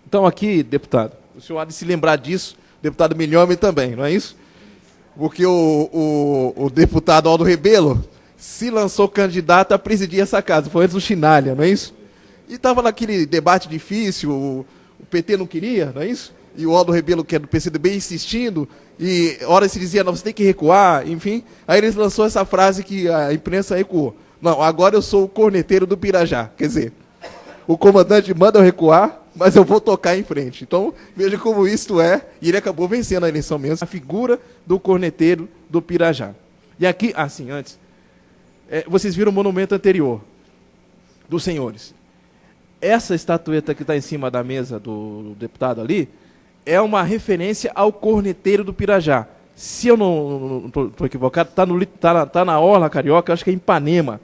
Então aqui, deputado, o senhor há de se lembrar disso, deputado Milhome também, não é isso? Porque o deputado Aldo Rebelo se lançou candidato a presidir essa casa, foi antes do Chinalha, não é isso? E estava naquele debate difícil, o PT não queria, não é isso? E o Aldo Rebelo, que é do PCdoB, insistindo, e hora se dizia, não, você tem que recuar, enfim. Aí ele lançou essa frase que a imprensa recuou. Não, agora eu sou o corneteiro do Pirajá. Quer dizer, o comandante manda eu recuar, mas eu vou tocar em frente. Então, veja como isto é, e ele acabou vencendo a eleição mesmo, a figura do corneteiro do Pirajá. E aqui, assim, antes, vocês viram o monumento anterior dos senhores. Essa estatueta que está em cima da mesa do deputado ali, é uma referência ao corneteiro do Pirajá. Se eu não estou equivocado, tá na Orla Carioca, eu acho que é em Ipanema.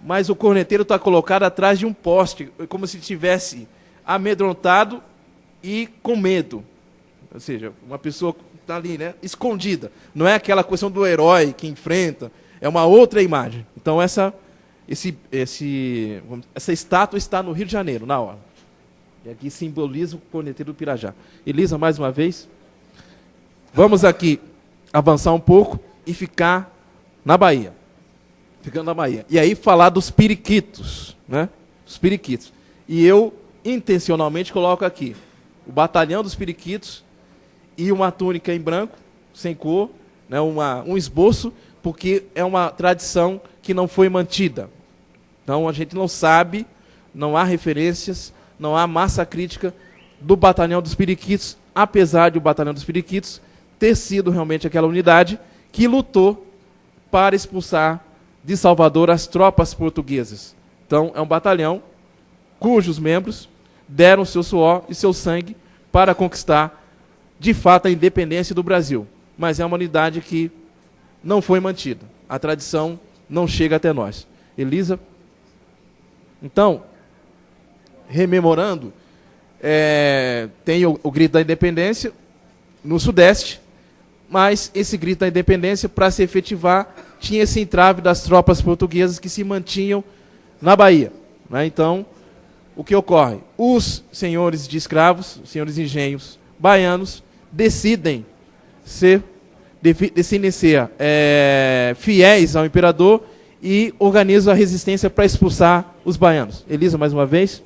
Mas o corneteiro está colocado atrás de um poste, como se estivesse amedrontado e com medo. Ou seja, uma pessoa está ali, né, escondida. Não é aquela questão do herói que enfrenta, é uma outra imagem. Então essa estátua está no Rio de Janeiro, na Orla. E aqui simboliza o corneteiro do Pirajá. Elisa, mais uma vez. Vamos aqui avançar um pouco e ficar na Bahia. Ficando na Bahia. E aí falar dos periquitos, né? Os periquitos. E eu, intencionalmente, coloco aqui o batalhão dos periquitos e uma túnica em branco, sem cor, né? Um esboço, porque é uma tradição que não foi mantida. Então, a gente não sabe, não há referências, não há massa crítica do batalhão dos periquitos, apesar de o batalhão dos periquitos ter sido realmente aquela unidade que lutou para expulsar de Salvador as tropas portuguesas. Então, é um batalhão cujos membros deram seu suor e seu sangue para conquistar, de fato, a independência do Brasil. Mas é uma unidade que não foi mantida. A tradição não chega até nós. Elisa? Então, rememorando, tem o grito da independência no Sudeste, mas esse grito da independência, para se efetivar, tinha esse entrave das tropas portuguesas que se mantinham na Bahia, né? Então, o que ocorre? Os senhores de escravos, os senhores de engenhos baianos, decidem ser fiéis ao imperador e organizam a resistência para expulsar os baianos. Elisa, mais uma vez.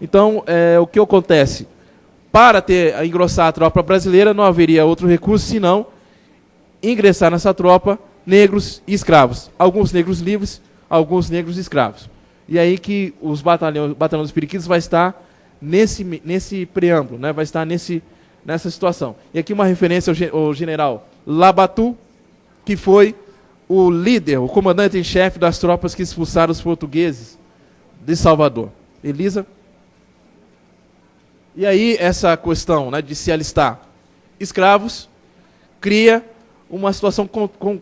Então, o que acontece? Para engrossar a tropa brasileira, não haveria outro recurso senão ingressar nessa tropa negros e escravos. Alguns negros livres, alguns negros escravos. E aí que os batalhão dos periquitos vai estar nesse preâmbulo, né? Vai estar nessa situação. E aqui uma referência ao general Labatu, que foi o líder, o comandante em chefe das tropas que expulsaram os portugueses de Salvador. Elisa? E aí essa questão, né, de se alistar escravos cria uma situação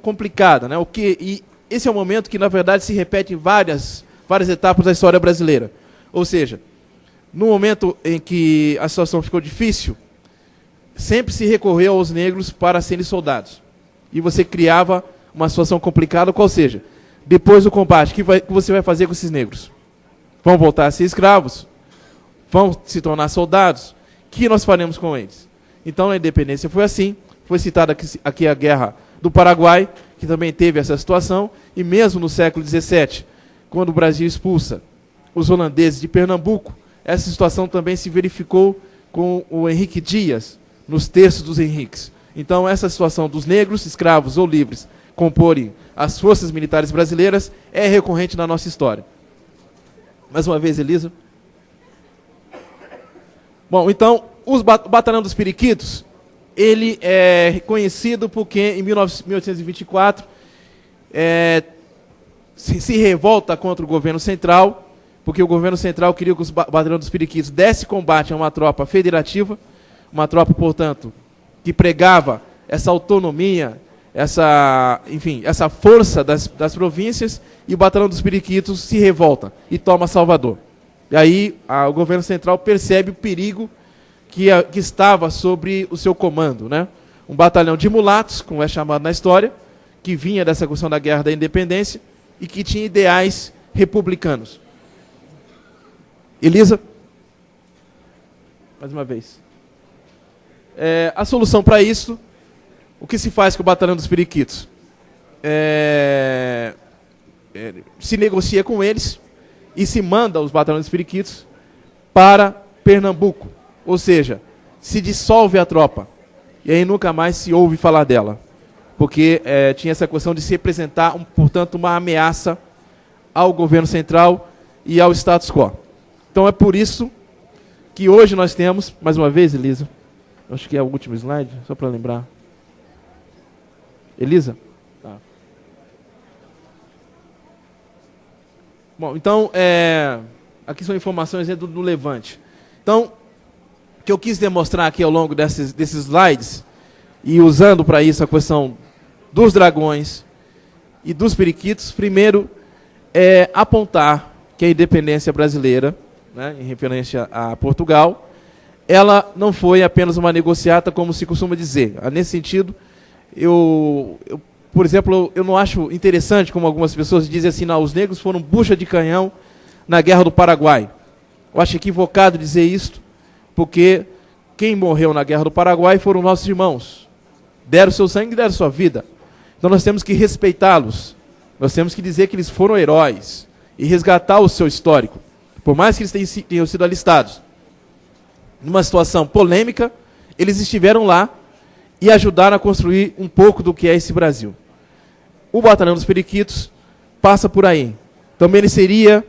complicada, né? E esse é um momento que, na verdade, se repete em várias etapas da história brasileira. Ou seja, no momento em que a situação ficou difícil, sempre se recorreu aos negros para serem soldados. E você criava uma situação complicada, qual seja, depois do combate, o que você vai fazer com esses negros? Vão voltar a ser escravos? Vão se tornar soldados? O que nós faremos com eles? Então, na independência foi assim. Foi citada aqui a Guerra do Paraguai, que também teve essa situação. E mesmo no século XVII, quando o Brasil expulsa os holandeses de Pernambuco, essa situação também se verificou com o Henrique Dias, nos terços dos Henriques. Então, essa situação dos negros, escravos ou livres, comporem as forças militares brasileiras, é recorrente na nossa história. Mais uma vez, Elisa. Bom, então, o Batalhão dos Periquitos, ele é reconhecido porque, em 1824, se revolta contra o governo central, porque o governo central queria que os Batalhão dos Periquitos desse combate a uma tropa federativa, uma tropa, portanto, que pregava essa autonomia, essa força das províncias, e o Batalhão dos Periquitos se revolta e toma Salvador. E aí o governo central percebe o perigo que estava sobre o seu comando, né? Um batalhão de mulatos, como é chamado na história, que vinha dessa questão da Guerra da Independência e que tinha ideais republicanos. Elisa? mais uma vez. A solução para isso, o que se faz com o Batalhão dos Periquitos? Se negocia com eles e se manda os Batalhões dos Periquitos para Pernambuco. Ou seja, se dissolve a tropa. E aí nunca mais se ouve falar dela. Porque tinha essa questão de se representar, portanto, uma ameaça ao governo central e ao status quo. Então é por isso que hoje nós temos, mais uma vez, Elisa, acho que é o último slide, só para lembrar. Elisa? Tá. Bom, então, aqui são informações do Levante. Então, o que eu quis demonstrar aqui ao longo desses slides, e usando para isso a questão dos dragões e dos periquitos, primeiro é apontar que a independência brasileira, né, em referência a Portugal, ela não foi apenas uma negociata, como se costuma dizer. Nesse sentido, por exemplo, eu não acho interessante, como algumas pessoas dizem assim, não, os negros foram bucha de canhão na Guerra do Paraguai. Eu acho equivocado dizer isso, porque quem morreu na Guerra do Paraguai foram nossos irmãos. Deram seu sangue e deram sua vida. Então nós temos que respeitá-los. Nós temos que dizer que eles foram heróis e resgatar o seu histórico. Por mais que eles tenham sido alistados numa situação polêmica, eles estiveram lá e ajudaram a construir um pouco do que é esse Brasil. O Batalhão dos Periquitos passa por aí. Também ele seria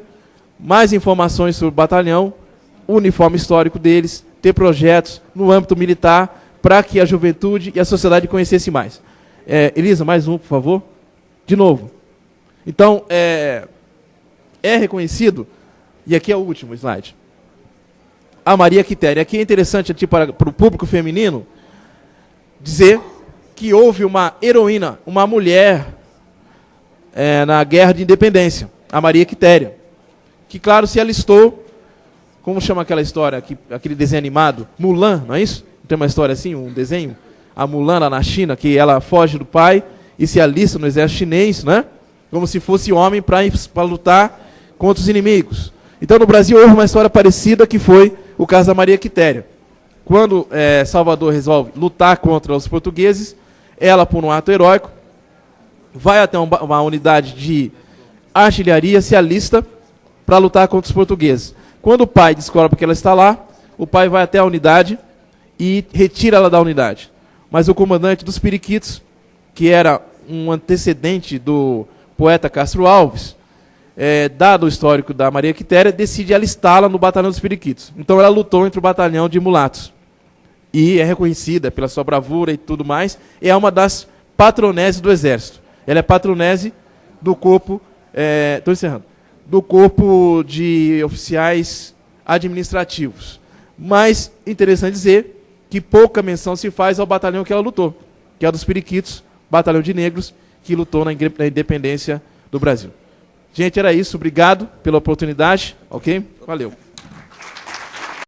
mais informações sobre o batalhão, o uniforme histórico deles, ter projetos no âmbito militar para que a juventude e a sociedade conhecessem mais. Elisa, mais um, por favor. De novo. Então, é reconhecido, e aqui é o último slide, a Maria Quitéria. Aqui é interessante para o público feminino dizer que houve uma heroína, uma mulher na Guerra de Independência, a Maria Quitéria, que, claro, se alistou, como chama aquela história, aquele desenho animado, Mulan, não é isso? Não tem uma história assim, um desenho? A Mulan lá na China, que ela foge do pai e se alista no exército chinês, né? Como se fosse homem para lutar contra os inimigos. Então, no Brasil, houve uma história parecida, que foi o caso da Maria Quitéria. Quando Salvador resolve lutar contra os portugueses, ela, por um ato heróico, vai até uma unidade de artilharia, se alista para lutar contra os portugueses. Quando o pai descobre que ela está lá, o pai vai até a unidade e retira ela da unidade. Mas o comandante dos Periquitos, que era um antecedente do poeta Castro Alves, dado o histórico da Maria Quitéria, decide alistá-la no Batalhão dos Periquitos. Então ela lutou entre o batalhão de mulatos. E é reconhecida pela sua bravura e tudo mais. É uma das patroneses do Exército. Ela é patronese do corpo, estou encerrando, do corpo de oficiais administrativos. Mas, interessante dizer que pouca menção se faz ao batalhão que ela lutou, que é o dos Periquitos, batalhão de negros, que lutou na independência do Brasil. Gente, era isso. Obrigado pela oportunidade. Ok? Valeu.